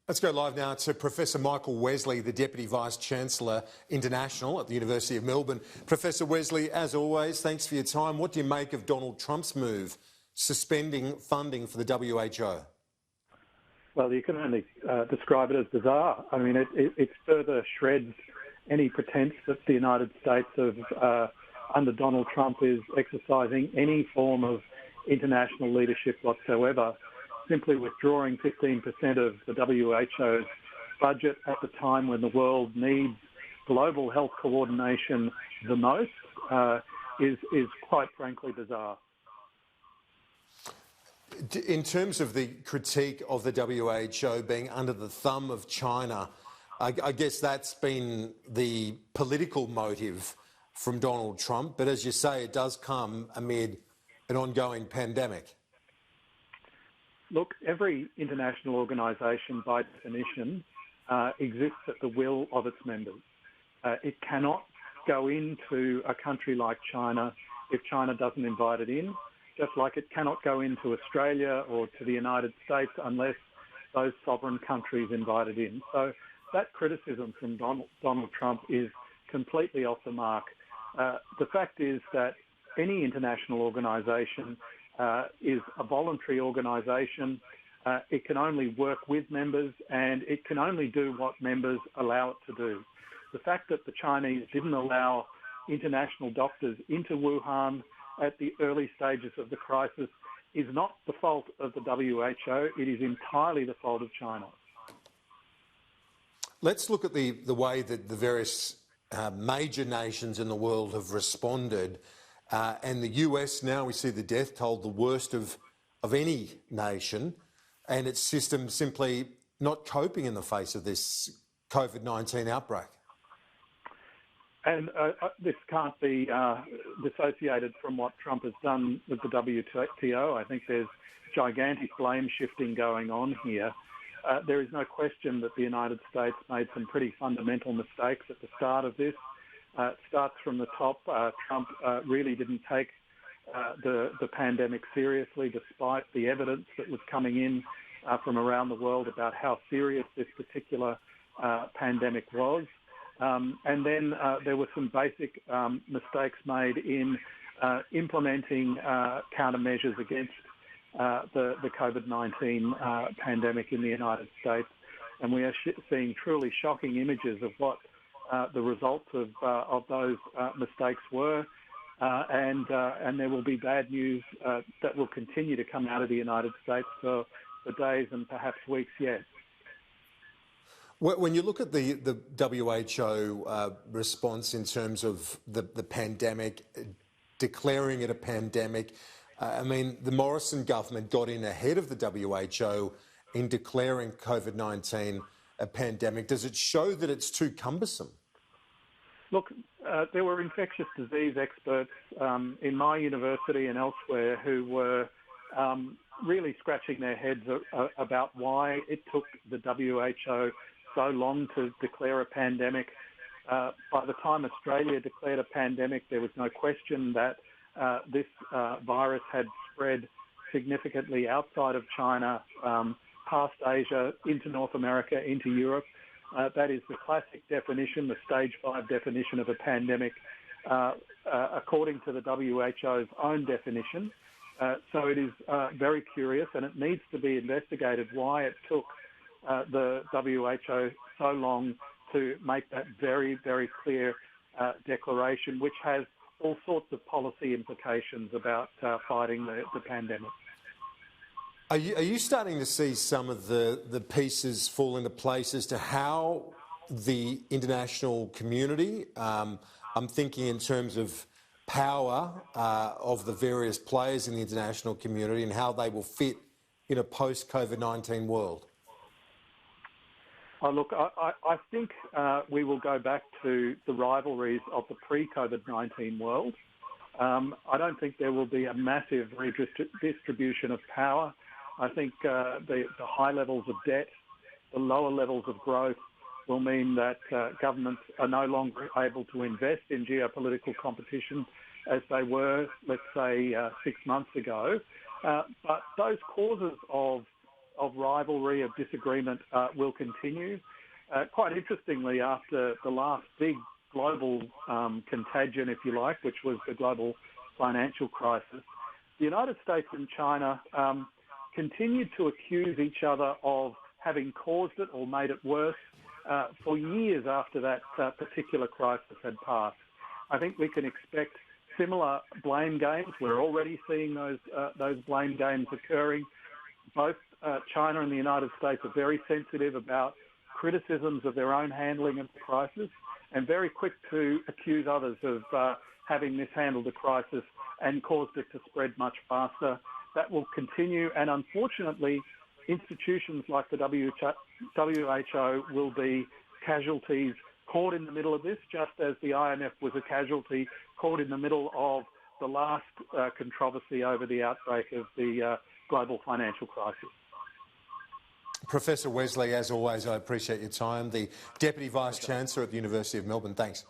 Let's go live now to Professor Michael Wesley, the Deputy Vice-Chancellor International at the University of Melbourne. Professor Wesley, as always, thanks for your time. What do you make of Donald Trump's move, suspending funding for the WHO? Well, you can only describe it as bizarre. I mean, it further shreds any pretense that the United States under Donald Trump is exercising any form of international leadership whatsoever. Simply withdrawing 15% of the WHO's budget at the time when the world needs global health coordination the most is quite frankly bizarre. In terms of the critique of the WHO being under the thumb of China, I guess that's been the political motive from Donald Trump. But as you say, it does come amid an ongoing pandemic. Look, every international organisation, by definition, exists at the will of its members. It cannot go into a country like China if China doesn't invite it in, just like it cannot go into Australia or to the United States unless those sovereign countries invite it in. So that criticism from Donald Trump is completely off the mark. The fact is that any international organisation is a voluntary organisation. It can only work with members and it can only do what members allow it to do. The fact that the Chinese didn't allow international doctors into Wuhan at the early stages of the crisis is not the fault of the WHO. It is entirely the fault of China. Let's look at the way that the various major nations in the world have responded. And the US now, we see the death toll, the worst of any nation, and its system simply not coping in the face of this COVID-19 outbreak. And this can't be dissociated from what Trump has done with the WTO. I think there's gigantic blame shifting going on here. There is no question that the United States made some pretty fundamental mistakes at the start of this. It starts from the top. Trump really didn't take the pandemic seriously, despite the evidence that was coming in from around the world about how serious this particular pandemic was. And then there were some basic mistakes made in implementing countermeasures against the COVID-19 pandemic in the United States. And we are seeing truly shocking images of what the results of those mistakes were, and there will be bad news that will continue to come out of the United States for days and perhaps weeks yet. When you look at the WHO response in terms of the pandemic, declaring it a pandemic, I mean, the Morrison government got in ahead of the WHO in declaring COVID-19 a pandemic. Does it show that it's too cumbersome? Look, there were infectious disease experts in my university and elsewhere who were really scratching their heads about why it took the WHO so long to declare a pandemic. By the time Australia declared a pandemic, there was no question that this virus had spread significantly outside of China, past Asia, into North America, into Europe. That is the classic definition, the stage 5 definition of a pandemic, according to the WHO's own definition. So it is very curious, and it needs to be investigated why it took the WHO so long to make that very, very clear declaration, which has all sorts of policy implications about fighting the pandemic. Are you starting to see some of the pieces fall into place as to how the international community, I'm thinking in terms of power of the various players in the international community and how they will fit in a post-COVID-19 world? Oh, look, I think we will go back to the rivalries of the pre-COVID-19 world. I don't think there will be a massive redistribution of power. I think the high levels of debt, the lower levels of growth will mean that governments are no longer able to invest in geopolitical competition as they were, let's say, 6 months ago. But those causes of of rivalry, of disagreement will continue. Quite interestingly, after the last big global contagion, if you like, which was the global financial crisis, the United States and China continued to accuse each other of having caused it or made it worse for years after that particular crisis had passed. I think we can expect similar blame games. We're already seeing those blame games occurring. Both China and the United States are very sensitive about criticisms of their own handling of the crisis and very quick to accuse others of having mishandled the crisis and caused it to spread much faster. That will continue, and unfortunately, institutions like the WHO will be casualties caught in the middle of this, just as the IMF was a casualty caught in the middle of the last controversy over the outbreak of the global financial crisis. Professor Wesley, as always, I appreciate your time. The Deputy Vice-Chancellor at the University of Melbourne. Thanks.